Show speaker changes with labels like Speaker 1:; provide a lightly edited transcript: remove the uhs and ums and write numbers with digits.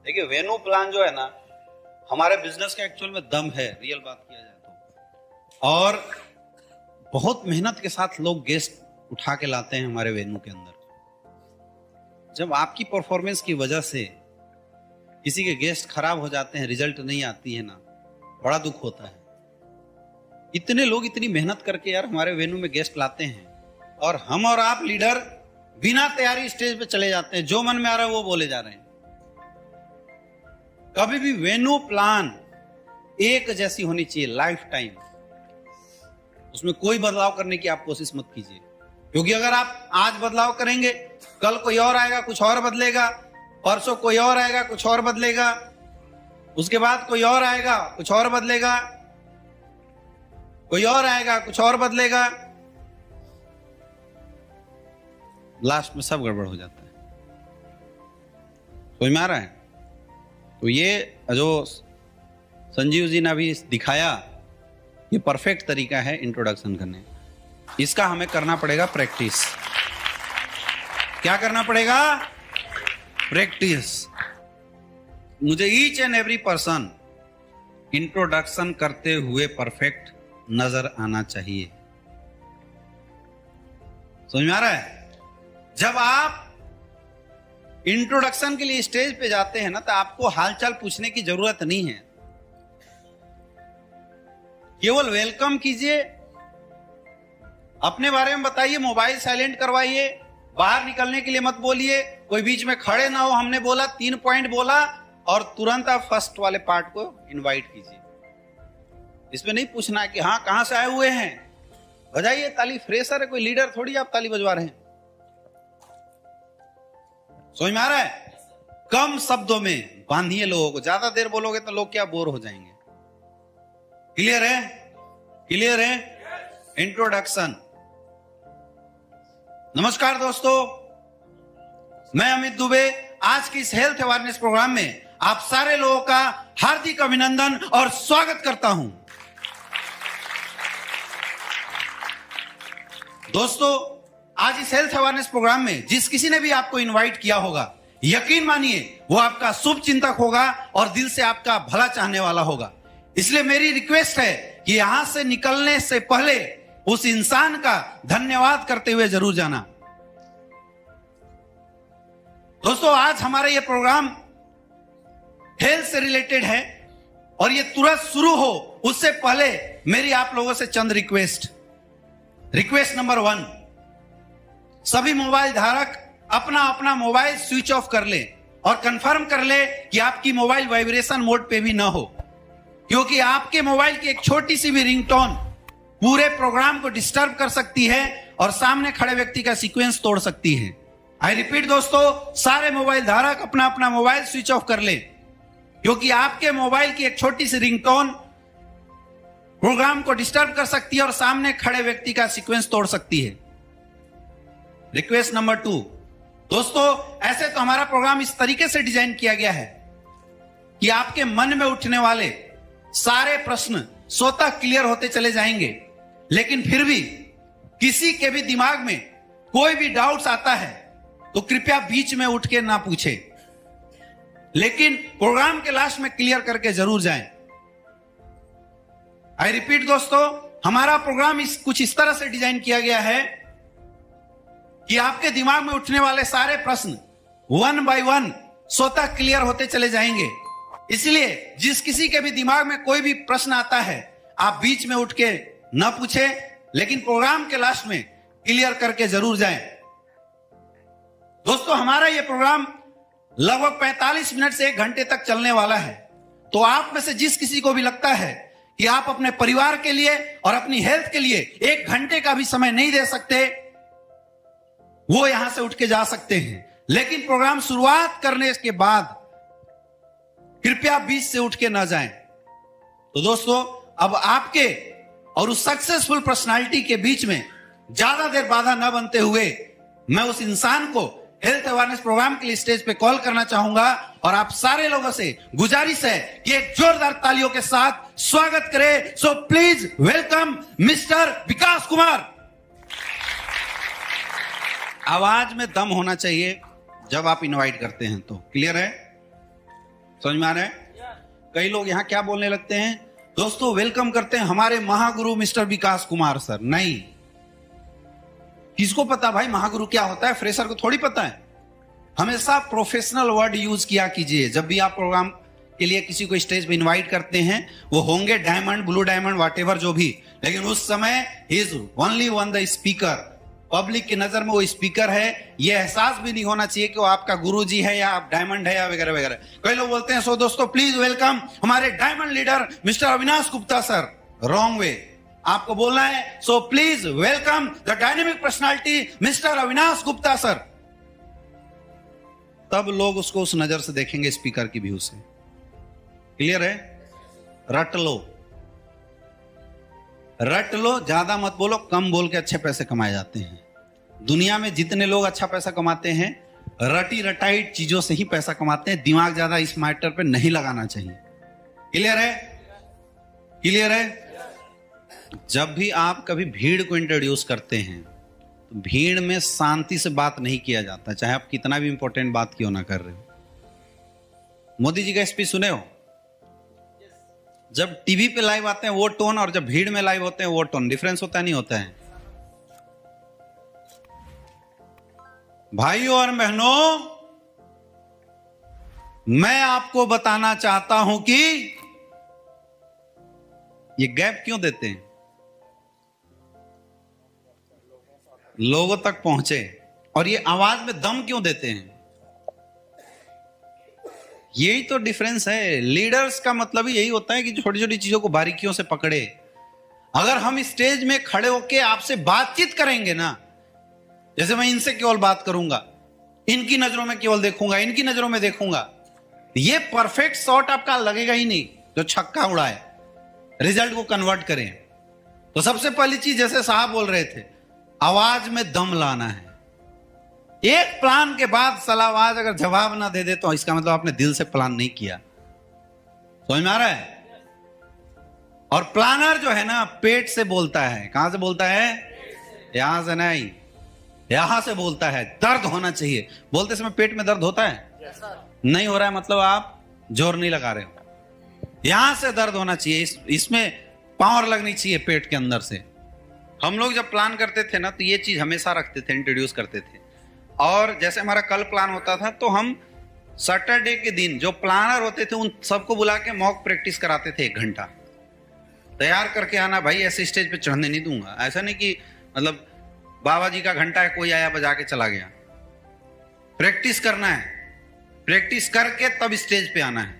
Speaker 1: देखिए venue plan जो है ना, हमारे बिजनेस का एक्चुअल में दम है, रियल बात किया जाए तो। और बहुत मेहनत के साथ लोग गेस्ट उठा के लाते हैं हमारे वेन्यू के अंदर। जब आपकी परफॉर्मेंस की वजह से किसी के गेस्ट खराब हो जाते हैं, रिजल्ट नहीं आती है ना, बड़ा दुख होता है। इतने लोग इतनी मेहनत करके यार हमारे वेन्यू में गेस्ट लाते हैं, और हम और आप लीडर बिना तैयारी स्टेज पे चले जाते हैं, जो मन में आ रहा है वो बोले जा रहे हैं। कभी भी वेन्यू प्लान एक जैसी होनी चाहिए लाइफ टाइम, उसमें कोई बदलाव करने की आप कोशिश मत कीजिए, क्योंकि अगर आप आज बदलाव करेंगे, कल कोई और आएगा कुछ और बदलेगा, परसों कोई और आएगा कुछ और बदलेगा, उसके बाद कोई और आएगा कुछ और बदलेगा, कोई और आएगा कुछ और बदलेगा, लास्ट में सब गड़बड़ हो जाता है। समझ में आ रहा है? तो ये जो संजीव जी ने अभी दिखाया, ये परफेक्ट तरीका है इंट्रोडक्शन करने। इसका हमें करना पड़ेगा प्रैक्टिस। क्या करना पड़ेगा? प्रैक्टिस। मुझे each and every person introduction करते हुए परफेक्ट नजर आना चाहिए। समझ में आ रहा है? जब आप इंट्रोडक्शन के लिए स्टेज पे जाते हैं ना, तो आपको हालचाल पूछने की जरूरत नहीं है, केवल वेलकम कीजिए, अपने बारे में बताइए, मोबाइल साइलेंट करवाइए, बाहर निकलने के लिए मत बोलिए, कोई बीच में खड़े ना हो। हमने बोला 3 पॉइंट बोला और तुरंत आप फर्स्ट वाले पार्ट को इनवाइट कीजिए। इसमें नहीं पूछना है कि हाँ कहां से आए हुए हैं, बजाइए ताली। फ्रेशर है, कोई लीडर थोड़ी आप ताली बजवा रहे हैं। समझ में आ रहा है? कम शब्दों में बांधिए लोगों को, ज्यादा देर बोलोगे तो लोग क्या बोर हो जाएंगे। क्लियर है? क्लियर है? इंट्रोडक्शन। नमस्कार दोस्तों, मैं अमित दुबे। आज की इस हेल्थ अवेयरनेस प्रोग्राम में आप सारे लोगों का हार्दिक अभिनंदन और स्वागत करता हूं। दोस्तों, आज इस हेल्थ अवेयरनेस प्रोग्राम में जिस किसी ने भी आपको इनवाइट किया होगा, यकीन मानिए वो आपका शुभ चिंतक होगा और दिल से आपका भला चाहने वाला होगा। इसलिए मेरी रिक्वेस्ट है कि यहां से निकलने से पहले उस इंसान का धन्यवाद करते हुए जरूर जाना। दोस्तों, आज हमारा ये प्रोग्राम हेल्थ से रिलेटेड है और ये तुरंत शुरू हो उससे पहले मेरी आप लोगों से चंद रिक्वेस्ट। रिक्वेस्ट नंबर 1, सभी मोबाइल धारक अपना अपना मोबाइल स्विच ऑफ कर ले और कंफर्म कर ले कि आपकी मोबाइल वाइब्रेशन मोड पे भी ना हो, क्योंकि आपके मोबाइल की एक छोटी सी भी रिंगटोन पूरे प्रोग्राम को डिस्टर्ब कर सकती है और सामने खड़े व्यक्ति का सीक्वेंस तोड़ सकती है। आई रिपीट दोस्तों, सारे मोबाइल धारक अपना अपना मोबाइल स्विच ऑफ कर ले, क्योंकि आपके मोबाइल की एक छोटी सी रिंगटोन प्रोग्राम को डिस्टर्ब कर सकती है और सामने खड़े व्यक्ति का सीक्वेंस तोड़ सकती है। रिक्वेस्ट नंबर 2, दोस्तों, ऐसे तो हमारा प्रोग्राम इस तरीके से डिजाइन किया गया है कि आपके मन में उठने वाले सारे प्रश्न स्वतः क्लियर होते चले जाएंगे, लेकिन फिर भी किसी के भी दिमाग में कोई भी डाउट्स आता है तो कृपया बीच में उठ के ना पूछे, लेकिन प्रोग्राम के लास्ट में क्लियर करके जरूर जाएं। आई रिपीट दोस्तों, हमारा प्रोग्राम कुछ इस तरह से डिजाइन किया गया है कि आपके दिमाग में उठने वाले सारे प्रश्न 1 बाय 1 स्वतः क्लियर होते चले जाएंगे। इसलिए जिस किसी के भी दिमाग में कोई भी प्रश्न आता है, आप बीच में उठ के ना पूछे, लेकिन प्रोग्राम के लास्ट में क्लियर करके जरूर जाएं। दोस्तों, हमारा यह प्रोग्राम लगभग 45 मिनट से 1 घंटे तक चलने वाला है। तो आप में से जिस किसी को भी लगता है कि आप अपने परिवार के लिए और अपनी हेल्थ के लिए 1 घंटे का भी समय नहीं दे सकते, वो यहां से उठ के जा सकते हैं, लेकिन प्रोग्राम शुरुआत करने के बाद कृपया बीच से उठ के ना जाएं। तो दोस्तों, अब आपके और उस सक्सेसफुल पर्सनालिटी के बीच में ज्यादा देर बाधा न बनते हुए मैं उस इंसान को हेल्थ अवेयरनेस प्रोग्राम के लिए स्टेज पे कॉल करना चाहूंगा और आप सारे लोगों से गुजारिश है कि एक जोरदार तालियों के साथ स्वागत करें। सो प्लीज वेलकम मिस्टर विकास कुमार। आवाज में दम होना चाहिए जब आप इनवाइट करते हैं, तो क्लियर है? समझ में आ रहा है? कई लोग यहाँ क्या बोलने लगते हैं, दोस्तों वेलकम करते हैं हमारे महागुरु मिस्टर विकास कुमार सर। नहीं, किसको पता भाई महागुरु क्या होता है? फ्रेशर को थोड़ी पता है। हमेशा प्रोफेशनल वर्ड यूज किया कीजिए जब भी आप प्रोग्राम के लिए किसी को स्टेज पे इनवाइट करते हैं। वो होंगे डायमंड, ब्लू डायमंड, व्हाटएवर जो भी, लेकिन उस समय he is only one the speaker. Public की नजर में वो स्पीकर है, ये एहसास भी नहीं होना चाहिए कि वो आपका गुरुजी है या आप डायमंड है या वगैरह वगैरह। कई लोग बोलते हैं, सो दोस्तों प्लीज वेलकम हमारे diamond leader mister Avinash Gupta sir. Wrong way, आपको बोलना है so please welcome the dynamic personality mister Avinash Gupta sir. तब लोग उसको उस नजर से देखेंगे, स्पीकर की व्यू से। क्लियर है? रट लो, रट लो, ज्यादा मत बोलो। कम बोल के अच्छे पैसे कमाए जाते हैं। दुनिया में जितने लोग अच्छा पैसा कमाते हैं, रटी रटाइट चीजों से ही पैसा कमाते हैं। दिमाग ज्यादा इस मैटर पे नहीं लगाना चाहिए। क्लियर है? क्लियर है? जब भी आप कभी भीड़ को इंट्रोड्यूस करते हैं तो भीड़ में शांति से बात नहीं किया जाता, चाहे आप कितना भी इंपॉर्टेंट बात क्यों ना कर रहे हो। मोदी जी का स्पीच सुने हो? जब टीवी पे लाइव आते हैं वो टोन और जब भीड़ में लाइव होते हैं वो टोन, डिफरेंस होता नहीं होता है? भाइयों और बहनों, मैं आपको बताना चाहता हूं कि ये गैप क्यों देते हैं? लोगों तक पहुंचे। और ये आवाज में दम क्यों देते हैं? यही तो डिफरेंस है। लीडर्स का मतलब ही यही होता है कि छोटी छोटी चीजों को बारीकियों से पकड़े। अगर हम स्टेज में खड़े होके आपसे बातचीत करेंगे ना, जैसे मैं इनसे केवल बात करूंगा, इनकी नजरों में केवल देखूंगा, इनकी नजरों में देखूंगा, ये परफेक्ट शॉट आपका लगेगा ही नहीं जो छक्का उड़ाए, रिजल्ट को कन्वर्ट करें। तो सबसे पहली चीज, जैसे साहब बोल रहे थे, आवाज में दम लाना है। एक प्लान के बाद सलावाज अगर जवाब ना दे दे तो इसका मतलब आपने दिल से प्लान नहीं किया। समझ में आ रहा है? और प्लानर जो है ना, पेट से बोलता है। कहां से बोलता है? यहां से नहीं, यहां से बोलता है। दर्द होना चाहिए। बोलते समय पेट में दर्द होता है? नहीं हो रहा है मतलब आप जोर नहीं लगा रहे हो। यहां से दर्द होना चाहिए, इसमें पावर लगनी चाहिए पेट के अंदर से। हम लोग जब प्लान करते थे ना तो ये चीज हमेशा रखते थे, इंट्रोड्यूस करते थे। और जैसे हमारा कल प्लान होता था तो हम सैटरडे के दिन जो प्लानर होते थे उन सबको बुला के मॉक प्रैक्टिस कराते थे। 1 घंटा तैयार करके आना भाई, ऐसे स्टेज पे चढ़ने नहीं दूंगा। ऐसा नहीं कि मतलब बाबा जी का घंटा है, कोई आया बजा के चला गया। प्रैक्टिस करना है, प्रैक्टिस करके तब स्टेज पे आना है।